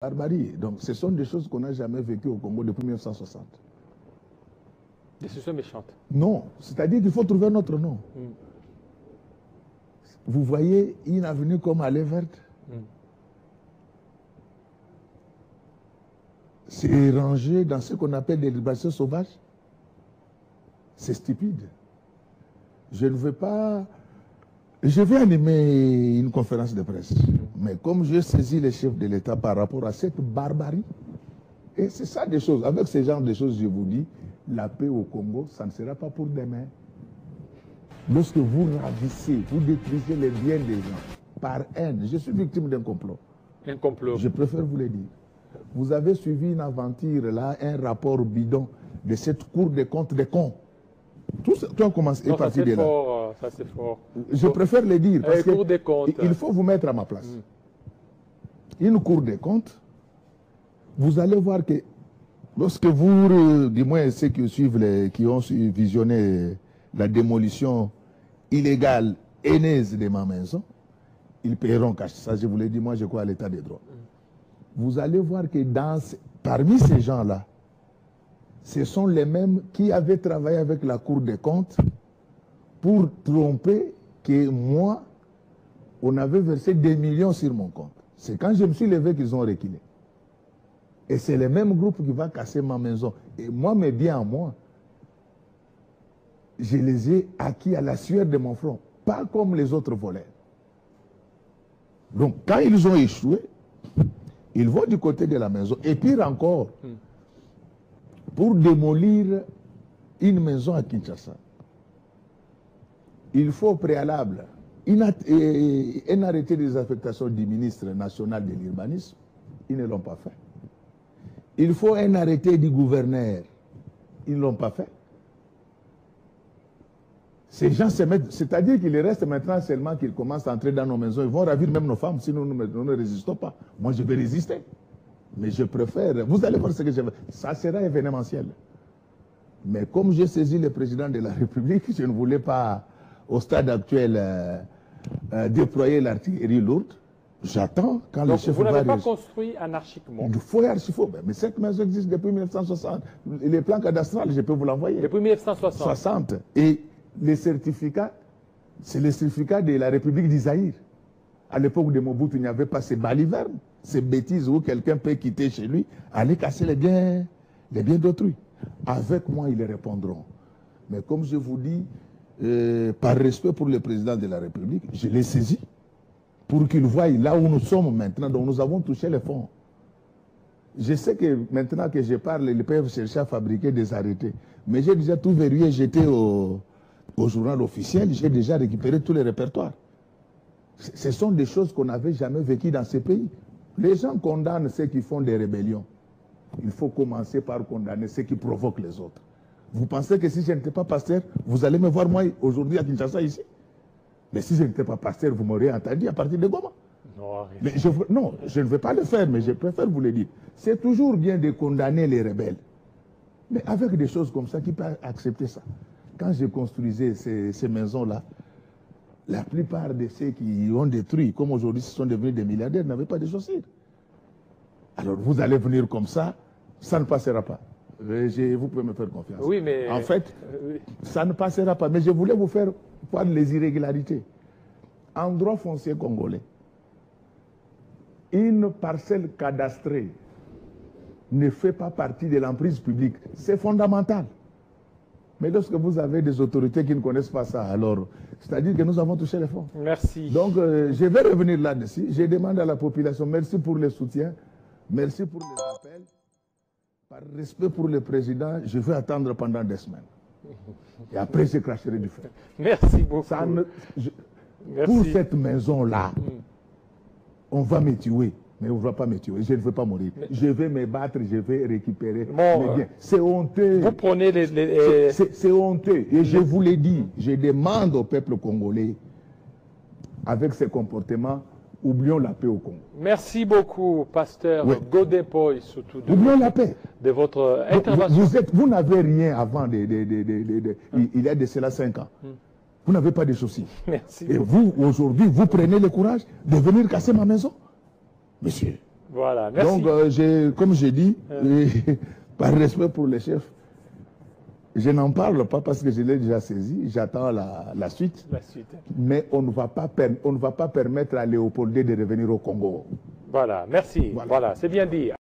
Barbarie. Donc, ce sont des choses qu'on n'a jamais vécues au Congo depuis 1960. Des situations méchantes. Non, c'est-à-dire qu'il faut trouver un autre nom. Vous voyez une avenue comme Allée Verte, c'est rangé dans ce qu'on appelle des libérations sauvages. C'est stupide. Je ne veux pas... Je vais animer une conférence de presse. Mais comme je saisis les chefs de l'État par rapport à cette barbarie, et c'est ça des choses. Avec ce genre de choses, je vous dis, la paix au Congo, ça ne sera pas pour demain. Lorsque vous ravissez, vous détruisez les biens des gens par haine. Je suis victime d'un complot. Un complot. Je préfère vous le dire. Vous avez suivi une aventure, là, un rapport bidon de cette Cour des comptes des cons. Tout a commencé est parti de là. Ça c'est fort. Je préfère le dire parce Cour des comptes. Il faut vous mettre à ma place. Une Cour des comptes, vous allez voir que lorsque vous, du moins ceux qui suivent, qui ont visionné la démolition illégale, haineuse de ma maison, ils paieront cash. Ça, je vous l'ai dit, moi je crois à l'état des droits. Vous allez voir que parmi ces gens-là, ce sont les mêmes qui avaient travaillé avec la Cour des comptes pour tromper que moi, on avait versé des millions sur mon compte. C'est quand je me suis levé qu'ils ont reculé. Et c'est le même groupe qui va casser ma maison. Et moi, mes biens à moi, je les ai acquis à la sueur de mon front. Pas comme les autres voleurs. Donc, quand ils ont échoué, ils vont du côté de la maison. Et pire encore, pour démolir une maison à Kinshasa, il faut au préalable un arrêté des affectations du ministre national de l'urbanisme. Ils ne l'ont pas fait. Il faut un arrêté du gouverneur. Ils ne l'ont pas fait. Ces gens se mettent, c'est-à-dire qu'il reste maintenant seulement qu'ils commencent à entrer dans nos maisons. Ils vont ravir même nos femmes si nous ne résistons pas. Moi, je vais résister. Mais je préfère... Vous allez voir ce que je veux. Ça sera événementiel. Mais comme j'ai saisi le président de la République, je ne voulais pas, au stade actuel, déployer l'artillerie lourde. J'attends quand le chef va... Vous n'avez pas construit anarchiquement. Il faut archifer. Mais cette maison existe depuis 1960. Les plans cadastrales, je peux vous l'envoyer. Depuis 1960. Et les certificats, c'est les certificats de la République d'Isaïr. À l'époque de Mobutu, il n'y avait pas ces balivernes, ces bêtises où quelqu'un peut quitter chez lui, aller casser les biens d'autrui. Avec moi, ils les répondront. Mais comme je vous dis, par respect pour le président de la République, je l'ai saisi pour qu'il voie là où nous sommes maintenant, donc nous avons touché les fonds. Je sais que maintenant que je parle, ils peuvent chercher à fabriquer des arrêtés. Mais j'ai déjà tout verrouillé, j'étais au journal officiel, j'ai déjà récupéré tous les répertoires. Ce sont des choses qu'on n'avait jamais vécues dans ces pays. Les gens condamnent ceux qui font des rébellions. Il faut commencer par condamner ceux qui provoquent les autres. Vous pensez que si je n'étais pas pasteur, vous allez me voir moi aujourd'hui à Kinshasa ici? Mais si je n'étais pas pasteur, vous m'auriez entendu à partir de Goma. Non, je ne veux pas le faire, mais je préfère vous le dire. C'est toujours bien de condamner les rebelles. Mais avec des choses comme ça, qui peut accepter ça? Quand je construisais ces maisons-là, la plupart de ceux qui ont détruit, comme aujourd'hui, ce sont devenus des milliardaires, n'avaient pas de chaussures. Alors vous allez venir comme ça ne passera pas. Vous pouvez me faire confiance. Oui, mais... En fait, ça ne passera pas. Mais je voulais vous faire voir les irrégularités. En droit foncier congolais, une parcelle cadastrée ne fait pas partie de l'emprise publique. C'est fondamental. Mais lorsque vous avez des autorités qui ne connaissent pas ça, alors, c'est-à-dire que nous avons touché les fonds. Merci. Donc, je vais revenir là-dessus. Je demande à la population, merci pour le soutien, merci pour les appels. Par respect pour le président, je vais attendre pendant des semaines. Et après, je cracherai du feu. Merci beaucoup. Pour cette maison-là, on va me tuer. Mais on ne va pas me tuer. Je ne veux pas mourir. Je vais me battre, je vais récupérer mes biens. C'est honteux. Vous prenez C'est honteux. Et je vous l'ai dit, je demande au peuple congolais, avec ces comportements, oublions la paix au Congo. Merci beaucoup, pasteur Godin Poy, surtout oublions la paix. De votre intervention. Vous n'avez rien avant, il y a de cela 5 ans. Vous n'avez pas de soucis. Merci. Et vous, aujourd'hui, vous prenez le courage de venir casser ma maison. Monsieur, Voilà, merci. Donc, comme j'ai dit, par respect pour les chefs, je n'en parle pas parce que je l'ai déjà saisi. J'attends la suite. La suite. Mais on ne va pas permettre à Léopoldé de revenir au Congo. Voilà, merci. Voilà, c'est bien dit.